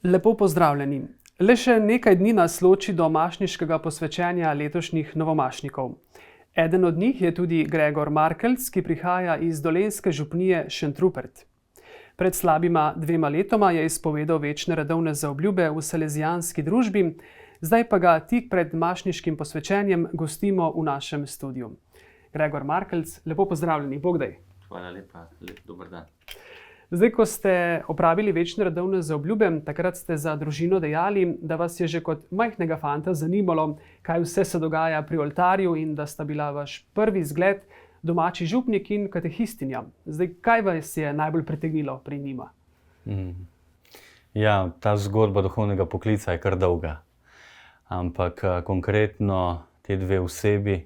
Lepo pozdravljeni. Le še nekaj dni nas loči do mašniškega posvečenja letošnjih novomašnikov. Eden od njih je tudi Gregor Markelc, ki prihaja iz dolenjske župnije Šentrupert. Pred slabima 2 letoma je izpovedal večne redovne zaobljube v salezijanski družbi, zdaj pa ga tik pred mašniškim posvečenjem gostimo v našem studiu. Gregor Markelc, lepo pozdravljeni, Bog daj. Hvala lepa, dober dan. Zdaj, ko ste opravili večne redovne zaobljube, takrat ste za družino dejali, da vas je že kot majhnega fanta zanimalo, kaj vse se dogaja pri oltarju in da sta bila vaš prvi zgled domači župnik in katehistinja. Zdaj, kaj vas je najbolj pritegnilo pri njima? Ja, ta zgodba duhovnega poklica je kar dolga. Ampak konkretno te dve osebi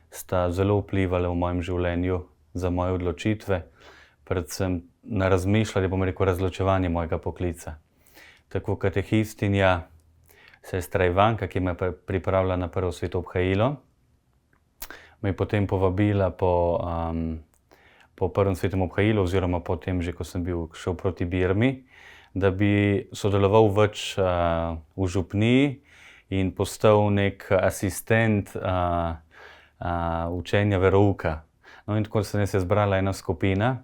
sta zelo vplivali v mojem življenju za moje odločitve, predvsem na razmišljanje, bom rekel, razločevanje mojega poklica. Tako katehistinja, sestra Ivanka, ki me je pripravila na prvo sveto obhajilo, me je potem povabila po prvem svetem obhajilu, oziroma potem, že ko sem šel proti Birmi, da bi sodeloval več v župniji in postal nek asistent učenja verouka. No in tako se je zbrala ena skupina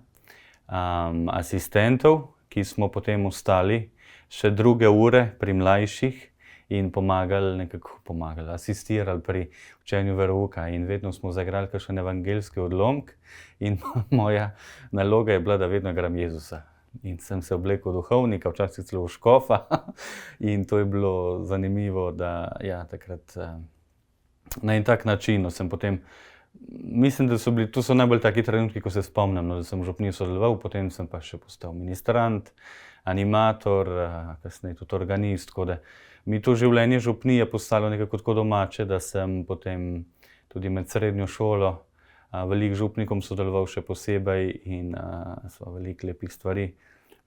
asistentov, ki smo potem ostali še druge ure pri mlajših in asistirali pri učenju verouka. In vedno smo zaigrali kakšen evangeljski odlomek in moja naloga je bila, da vedno igram Jezusa. In sem se oblekel duhovnika, včasih celo v škofa in to je bilo zanimivo, da ja, takrat na en tak način sem potem. Mislim, da to so najbolj taki trenutki, ko se spomnim, da sem v župniji sodeloval, potem sem pa še postal ministrant, animator, kasneje tudi organist, tako da mi to življenje župnije postalo nekako tako domače, da sem potem tudi med srednjo šolo veliko župnikom sodeloval še posebej in sva veliko lepih stvari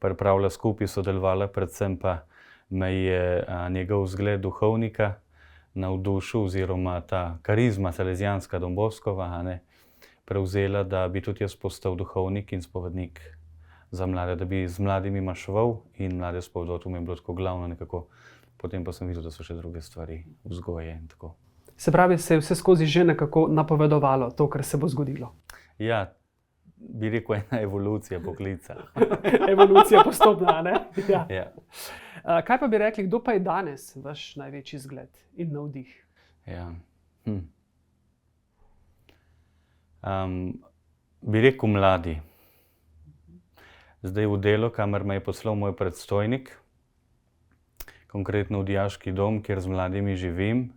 pripravila skupaj, sodelovala, predvsem pa me je njegov zgled duhovnika navdušil, oziroma ta karizma salezijanska Don Boskova prevzela, da bi tudi jaz postal duhovnik in spovednik za mlade, da bi z mladimi maševal in mlade spovedoval. To mi je bilo tako glavno nekako. Potem pa sem videl, da so še druge stvari, vzgoje in tako. Se pravi, se je vse skozi že nekako napovedovalo to, kar se bo zgodilo? Ja, bi rekel, ena evolucija poklica. Evolucija postopna, ne? Ja. Ja. Kaj pa bi rekli, kdo pa je danes vaš največji zgled in navdih? Ja. Bi rekel mladi. Zdaj v delu, kamor me je poslal moj predstojnik, konkretno v dijaški dom, kjer z mladimi živim,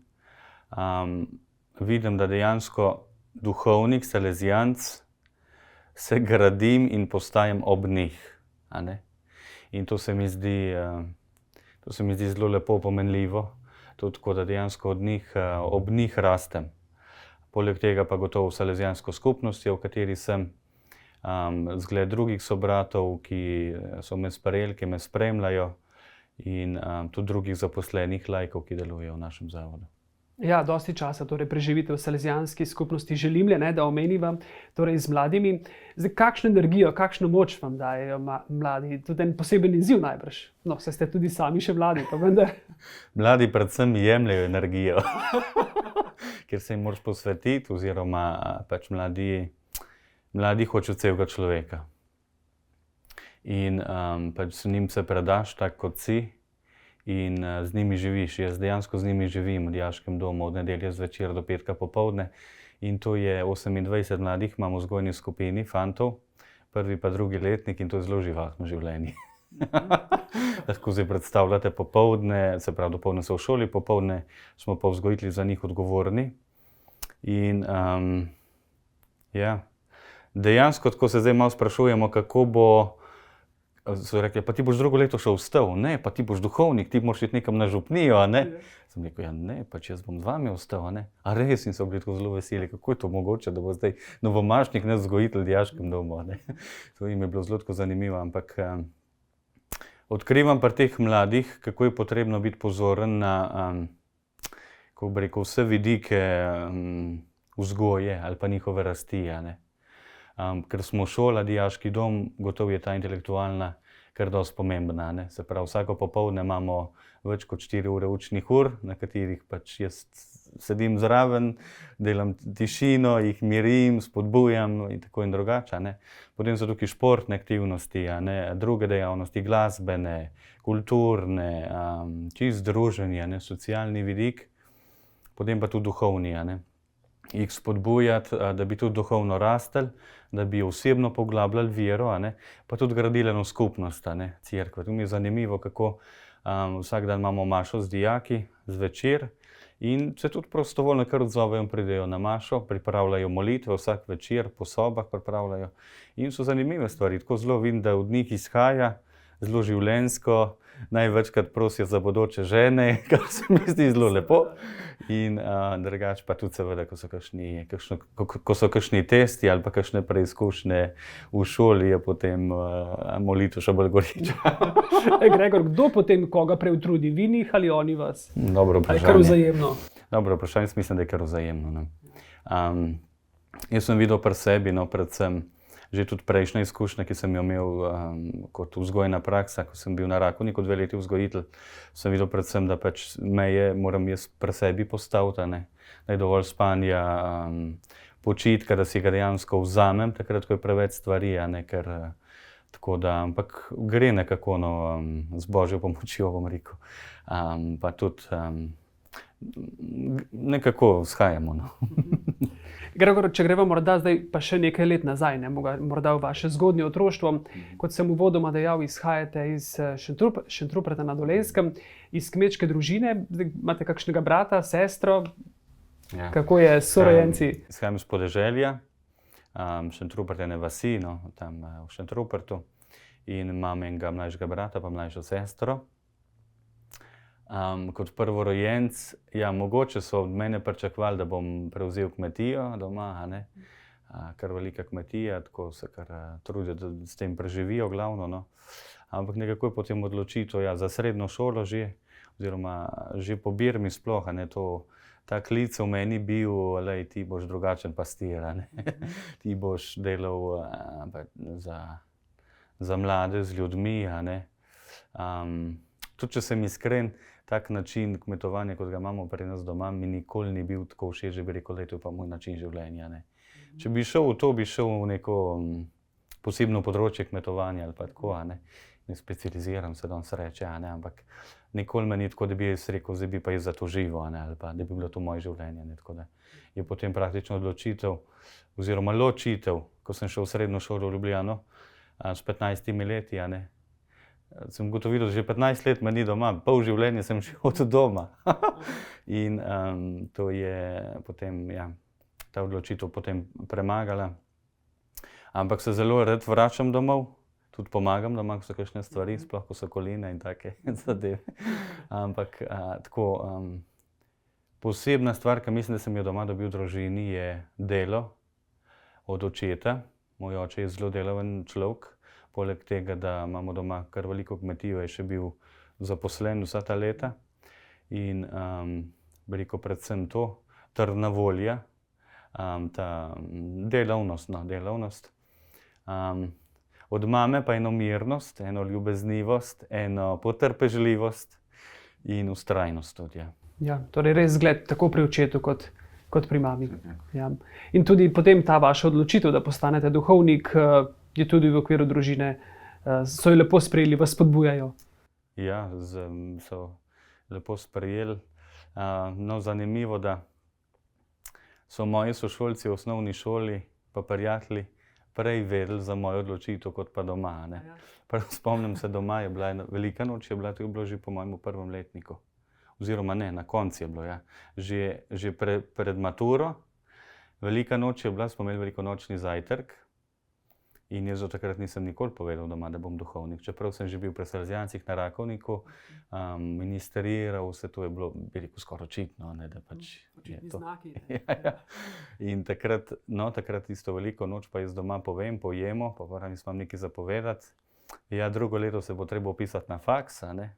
vidim, da dejansko duhovnik, salezijanc, se gradim in postajam ob njih. In to se mi zdi zelo lepo, pomenljivo, tudi tako, da dejansko ob njih rastem. Poleg tega pa gotovo salezijansko skupnostjo, v kateri sem, zgled drugih sobratov, ki so me sprejeli, ki me spremljajo, in tudi drugih zaposlenih laikov, ki delujejo v našem zavodu. Ja, dosti časa torej preživite v salezijanski skupnosti Želimlje, da omeniva, torej z mladimi. Zdaj, kakšno energijo, kakšno moč vam dajejo mladi? Tudi en poseben izziv najbrž. No, saj ste tudi sami še mladi, pa vendar. Mladi predvsem jemljejo energijo, ker se jim moraš posvetiti, oziroma pač mladi hočejo celega človeka. In pač njim se predaš tak, kot si. In z njimi živiš. Jaz dejansko z njimi živim v dijaškem domu od nedelje zvečer do petka popoldne. In to je 28 mladih, imamo v vzgojni skupini fantov, prvi pa drugi letnik, in to je zelo živahno življenje. Lahko si predstavljate popoldne, se pravi dopoldne so v šoli, popoldne smo pa vzgojitelji za njih odgovorni. In ja, dejansko, tako se zdaj malo sprašujemo, kako bo. So rekli, pa ti boš drugo leto še ostal, ne, pa ti boš duhovnik, ti moraš iti nekam na župnijo, ne. Sem rekel, ja ne, pač jaz bom z vami ostal, ne. A res, in so bili tako zelo veseli, kako je to mogoče, da bo zdaj novomašnik, ne vzgojitelj v dijaškem domu, ne. To jim je bilo zelo tako zanimivo, ampak odkrivam pri teh mladih, kako je potrebno biti pozoren na, kako bi rekel, vse vidike vzgoje ali pa njihove rasti, ne. Ker smo šola, dijaški dom, gotovo je ta intelektualna kar dosti pomembna, ne. Se pravi, vsako popoldne imamo več kot 4 ure učnih ur, na katerih pač jaz sedim zraven, delam tišino, jih mirim, spodbujam in tako in drugače, ne. Potem so tukaj športne aktivnosti, a ne, druge dejavnosti, glasbene, kulturne, čisto druženje, ne, socialni vidik, potem pa tudi duhovni, a ne. Jih spodbujati, da bi tudi duhovno rastli, da bi osebno poglabljali vero, a ne, pa tudi gradili eno skupnost, a ne, cerkve. To mi je zanimivo, kako vsak dan imamo mašo z dijaki, zvečer, in se tudi prostovoljno kar odzovejo in pridejo na mašo, pripravljajo molitve vsak večer, po sobah pripravljajo. In so zanimive stvari, tako zelo vidim, da od njih izhaja, zelo življenjsko, največkrat prosijo za bodoče žene, kar se mi zdi zelo lepo. In drugače pa tudi seveda, ko so kakšni testi ali pa kakšne preizkušnje v šoli, je potem molitev še bolj goreča. Gregor, kdo potem koga prej utrudi? Vi njih ali oni vas? Dobro Ali vprašanje. kar vzajemno? Dobro vprašanje, jaz mislim, da je kar vzajemno, ne. Jaz sem videl pri sebi, no, predvsem že tudi prejšnja izkušnja, ki sem jo imel kot vzgojna praksa, ko sem bil na Rakovniku 2 leti vzgojitelj, sem videl predvsem, da pač meje moram jaz pri sebi postaviti, a ne. Da je dovolj spanja, počitka, da si ga dejansko vzamem, takrat, ko je preveč stvari, a ne, ker tako da, ampak gre nekako, no, z Božjo pomočjo, bom rekel. Pa tudi nekako shajamo, no. Gregor, če greva morda zdaj pa še nekaj let nazaj, ne, morda v vaše zgodnje otroštvo, kot sem uvodoma dejal, izhajate iz Šentruperta na Dolenjskem, iz kmečke družine, imate kakšnega brata, sestro, Ja. kako je s sorojenci? Izhajam iz podeželja, Šentrupert je ene vasi, no, tam v Šentrupertu, in imam enega mlajšega brata pa mlajšo sestro. Kot prvorojenec, ja, mogoče so od mene pričakovali, da bom prevzel kmetijo doma, a ne. Kar velika kmetija, tako se kar trudijo, da s tem preživijo glavno, no. Ampak nekako je potem odločitev, ja, za srednjo šolo že, oziroma že po birmi sploh, a ne, ta klic v meni bil, glej, ti boš drugačen pastir, a ne. Ti boš delal za mlade, z ljudmi, a ne. Tudi če sem iskren, tak način kmetovanja, kot ga imamo pri nas doma, mi nikoli ni bil tako všeč, da bi rekel, da je to pa moj način življenja, ne. Če bi šel v to, bi šel v neko posebno področje kmetovanja ali pa tako, a ne. Ne specializiram se, danes reče, a ne, ampak nikoli me ni tako, da bi jaz rekel, zdaj bi pa jaz za to živel, a ne, ali pa da bi bilo to moje življenje, ne, tako da je potem praktično odločitev oziroma ločitev, ko sem šel v srednjo šolo v Ljubljano, s 15 leti, a ne. Sem ugotovil, da že 15 let me ni doma, pol življenja sem že od doma. In to je potem, ja, ta odločitev potem premagala. Ampak se zelo rad vračam domov, tudi pomagam doma, ko so kakšne stvari, sploh ko so koline in take zadeve. Ampak tako, posebna stvar, ki mislim, da sem jo doma dobil v družini, je delo od očeta. Moj oče je zelo delaven človek. Poleg tega, da imamo doma kar veliko kmetijo, je še bil zaposlen vsa ta leta. In veliko predvsem to, trdna volja, ta delavnost, no, delavnost. Od mame pa eno mirnost, eno ljubeznivost, eno potrpežljivost in vztrajnost tudi, ja. Ja, torej res zgled tako pri očetu kot pri mami. Ja. In tudi potem ta vaša odločitev, da postanete duhovnik, je tudi v okviru družine, so jo lepo sprejeli, vas spodbujajo. Ja, so lepo sprejeli. No, zanimivo, da so moji sošolci v osnovni šoli pa prijatelji prej vedeli za mojo odločitev kot pa doma, ne. Spomnim se, doma je bila velika noč, to je bilo že po mojem 1. letniku. Oziroma ne, na koncu je bilo, ja. Že pred maturo, velika noč je bila, smo imeli velikonočni zajtrk. In jaz do takrat nisem nikoli povedal doma, da bom duhovnik. Čeprav sem že bil pri Salezijancih na Rakovniku, ministriral, vse to je bilo, bi rekel, skoraj očitno, ne, da pač je to. Znaki. Ja. In takrat isto veliko noč pa jaz doma povem, pojemo, pa moram jaz imam nekaj zapovedati. Ja, drugo leto se bo treba vpisati na faks, a ne.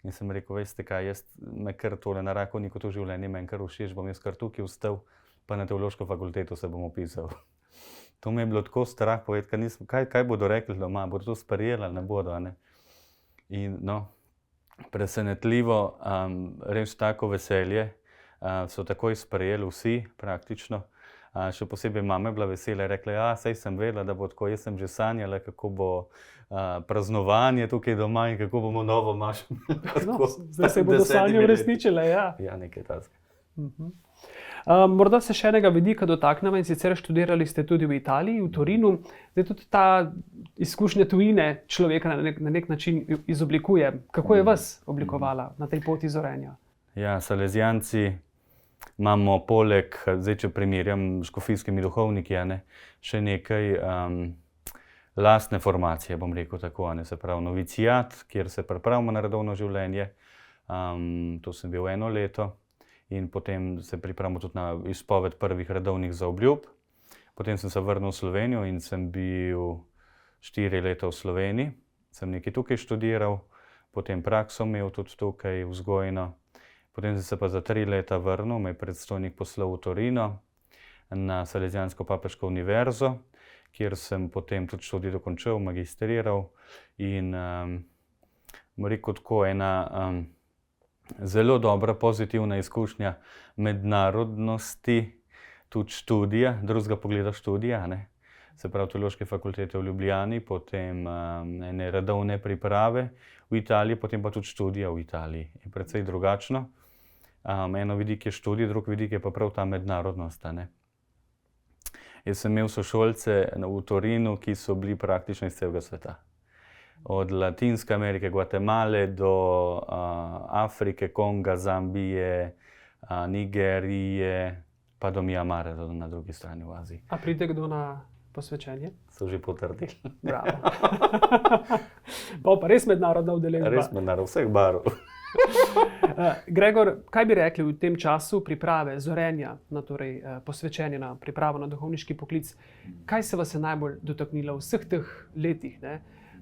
In sem rekel, veste kaj, jaz me kar tole na Rakovniku to življenje meni kar všeč, bom jaz kar tukaj ostal, pa na teološko fakulteto se bom vpisal. To me je bilo tako strah povedati, kaj bodo rekli doma, bodo to sprejeli ali ne bodo. Ne? In no, presenetljivo, res tako veselje, so takoj sprejeli vsi praktično. Še posebej mama je bila vesela, rekla, saj sem vedela, da bo tako, jaz sem že sanjala, kako bo praznovanje tukaj doma in kako bomo novo mašo. No, zdaj se bodo sanje uresničile, ja. Ja, nekaj takega. Morda se še enega vidika dotaknemo, in sicer študirali ste tudi v Italiji, v Torinu. Zdaj tudi ta izkušnja tujine človeka na nek način izoblikuje. Kako je vas oblikovala na tej poti zorenja? Ja, Salezijanci imamo poleg, zdaj če primerjam s škofijskimi duhovniki, še nekaj lastne formacije, bom rekel tako, se pravi novicijat, kjer se pripravimo na redovno življenje. To sem bil 1 leto. In potem se pripravimo tudi na izpoved prvih redovnih zaobljub. Potem sem se vrnil v Slovenijo in sem bil 4 leta v Sloveniji. Sem nekaj tukaj študiral, potem prakso imel tudi tukaj vzgojno. Potem sem se pa za 3 leta vrnil, me je predstojnik poslal v Torino na Salezijansko papeško univerzo, kjer sem potem tudi študij dokončal, magistriral in rekel tako ena zelo dobra, pozitivna izkušnja mednarodnosti, tudi študija, drugega pogleda študija, se pravi Teološke fakultete v Ljubljani, potem ene redovne priprave v Italiji, potem pa tudi študija v Italiji. Je precej drugačno. Eno vidik je študij, drug vidik je pa prav ta mednarodnost. Jaz sem imel sošolce v Torinu, ki so bili praktično iz celega sveta. Od Latinske Amerike, Gvatemale do Afrike, Konga, Zambije, Nigerije, pa do Mjanmara na drugi strani v Aziji. A pride kdo na posvečenje? So že potrdili. Bravo. Pa res mednarodna udeležba. Res mednarodna, vseh barov. Gregor, kaj bi rekli v tem času priprave, zorenja, posvečenja na pripravo na duhovniški poklic? Kaj se vas je najbolj dotaknilo v vseh teh letih?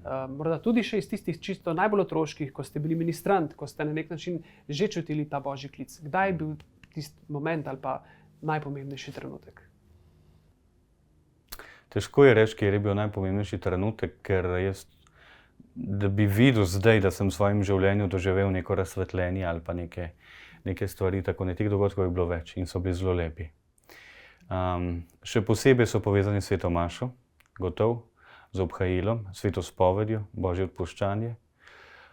Morda tudi še iz tistih čisto najbolj otroških, ko ste bili ministrant, ko ste na nek način že čutili ta božji klic. Kdaj je bil tisti moment ali pa najpomembnejši trenutek? Težko je reči, kjer je bil najpomembnejši trenutek, ker jaz, da bi videl zdaj, da sem v svojem življenju doživel neko razsvetljenje ali pa neke stvari, tako ne teh dogodkov je bilo več in so bili zelo lepi. Še posebej so povezani s sveto mašo, gotovo. Z obhajilom, svetospovedjo, božje odpuščanje.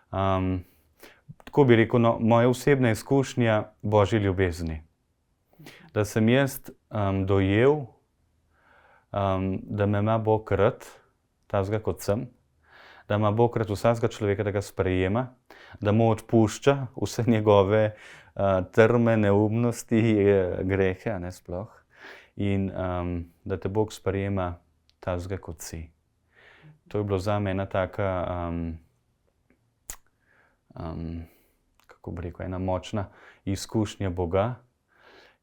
Tako bi rekel, moja osebna izkušnja božje ljubezni. Da sem jaz dojel, da me ima Bog rad, takega kot sem, da ima Bog rad vsakega človeka, da ga sprejema, da mu odpušča vse njegove trme, neumnosti, grehe, sploh. In da te Bog sprejema takega kot si. To je bilo zame ena taka, kako bi rekel, ena močna izkušnja Boga.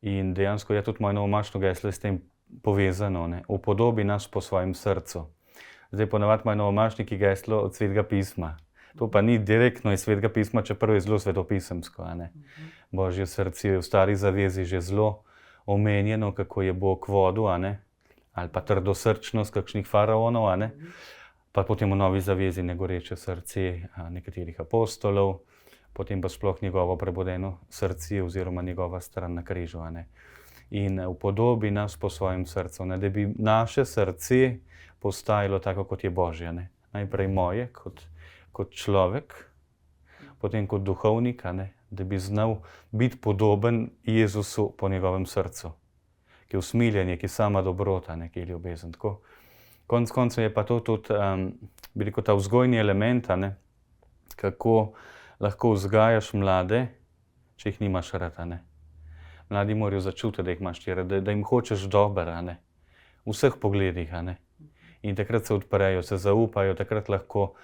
In dejansko je tudi moje novomašno geslo s tem povezano, upodobi nas po svojem srcu. Zdaj ponavadi imajo novomašniki geslo od Svetega pisma. To pa ni direktno iz Svetega pisma, čeprav je zelo svetopisemsko. Božje srce je v Stari zavezi že zelo omenjeno, kako je Bog vodil, ali pa trdosrčnost kakšnih faraonov, pa potem v Novi zavezi negoreče srce nekaterih apostolov, potem pa sploh njegovo prebudeno srce oziroma njegova stran na križu. In upodobi nas po svojem srcu, da bi naše srce postajalo tako, kot je Božje. Najprej moje, kot človek, potem kot duhovnik, da bi znal biti podoben Jezusu po njegovem srcu, ki je usmiljenje, ki je sama dobrota, ki je ljubezen. Konec koncev je pa to tudi, bi rekel, ta vzgojni element, kako lahko vzgajaš mlade, če jih nimaš rad. Mladi morajo začutiti, da jih imaš rad, da jim hočeš dobro, v vseh pogledih. In takrat se odprejo, se zaupajo, takrat lahko,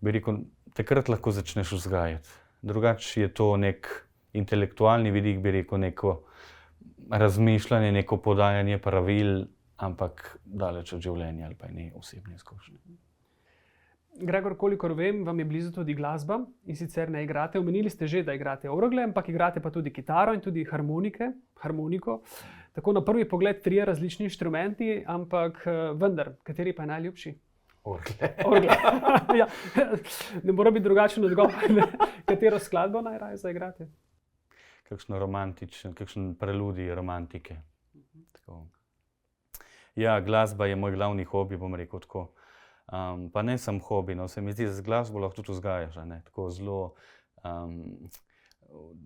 bi rekel, takrat lahko začneš vzgajati. Drugače je to nek intelektualni vidik, bi rekel, neko razmišljanje, neko podajanje pravil, ampak daleč od življenja ali pa ne osebne izkušnje. Gregor, kolikor vem, vam je blizu tudi glasba in sicer ne igrate. Omenili ste že, da igrate orgle, ampak igrate pa tudi kitaro in tudi harmoniko. Tako na prvi pogled 3 različni inštrumenti, ampak vendar, kateri pa je najljubši? Orgle. Ja, ne mora biti drugačen odgovor. Katero skladbo najraje zaigrate? Kakšno romantično, kakšen preludij romantike. Tako. Ja, glasba je moj glavni hobi, bom rekel tako. Pa ne samo hobi, no, se mi zdi, da z glasbo lahko tudi vzgajaš, ne, tako zelo,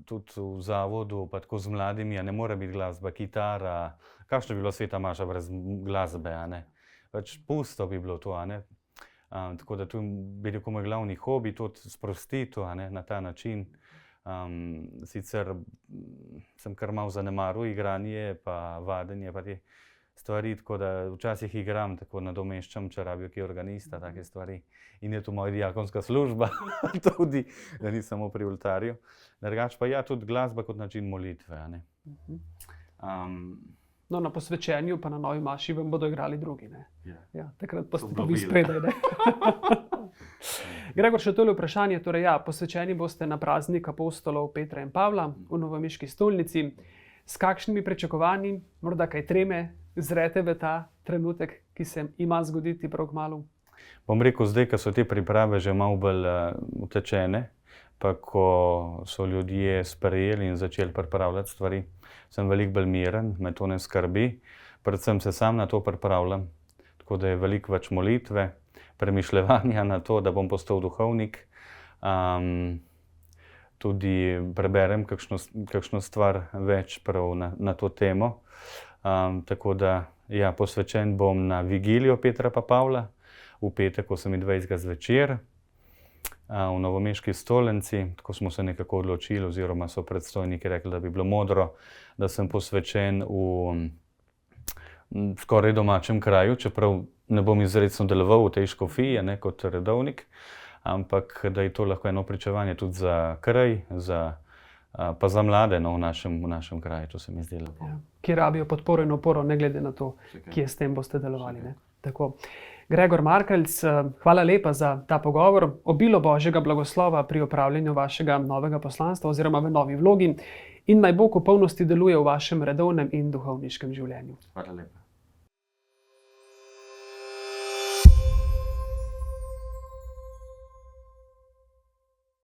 tudi v zavodu, pa tako z mladimi, ne more biti glasba, kitara, kakšno bi bilo sveta Maša brez glasbe, a ne. Pač pusto bi bilo to, a ne. Tako da tu bi rekel moj glavni hobi, tudi sprostiti, a ne, na ta način. Sicer sem kar malo zanemaril igranje, pa vadenje, pa te stvari, tako da včasih igram, tako nadomeščam, če rabijo ki organista, take stvari. In je to moja diakonska služba, tudi, da ni samo pri oltarju. Drugače pa ja, tudi glasba kot način molitve, a ne. No, na posvečenju pa na novi maši vam bodo igrali drugi, ne? Ja, takrat pa ste To vi spredaj, ne? Gregor, še tole vprašanje, torej ja, posvečeni boste na praznik apostolov Petra in Pavla v novomeški stolnici. S kakšnimi pričakovanji, morda kaj treme, zrete v ta trenutek, ki se ima zgoditi prav kmalu? Bom rekel zdaj, ko so te priprave že malo bolj utečene, pa ko so ljudje sprejeli in začeli pripravljati stvari, sem veliko bolj miren, me to ne skrbi. Predvsem se sam na to pripravljam, tako da je veliko več molitve, premišljevanja na to, da bom postal duhovnik. Tudi preberem kakšno stvar več prav na to temo. Tako da, ja, posvečen bom na vigilijo Petra pa Pavla, v petek 28. zvečer, v novomeški stolnici. Tako smo se nekako odločili, oziroma so predstojniki rekli, da bi bilo modro, da sem posvečen v skoraj domačem kraju, čeprav ne bom izrecno deloval v tej škofiji, ne, kot redovnik, ampak da je to lahko eno pričevanje tudi za kraj, pa za mlade, no, v našem kraju, to se mi zdi lepo. Ja, ki rabijo podporo in oporo, ne glede na to, kje s tem boste delovali, ne? Tako. Gregor Markelc, hvala lepa za ta pogovor. Obilo Božjega blagoslova pri opravljanju vašega novega poslanstva oziroma v novi vlogi in naj Bog v polnosti deluje v vašem redovnem in duhovniškem življenju. Hvala lepa.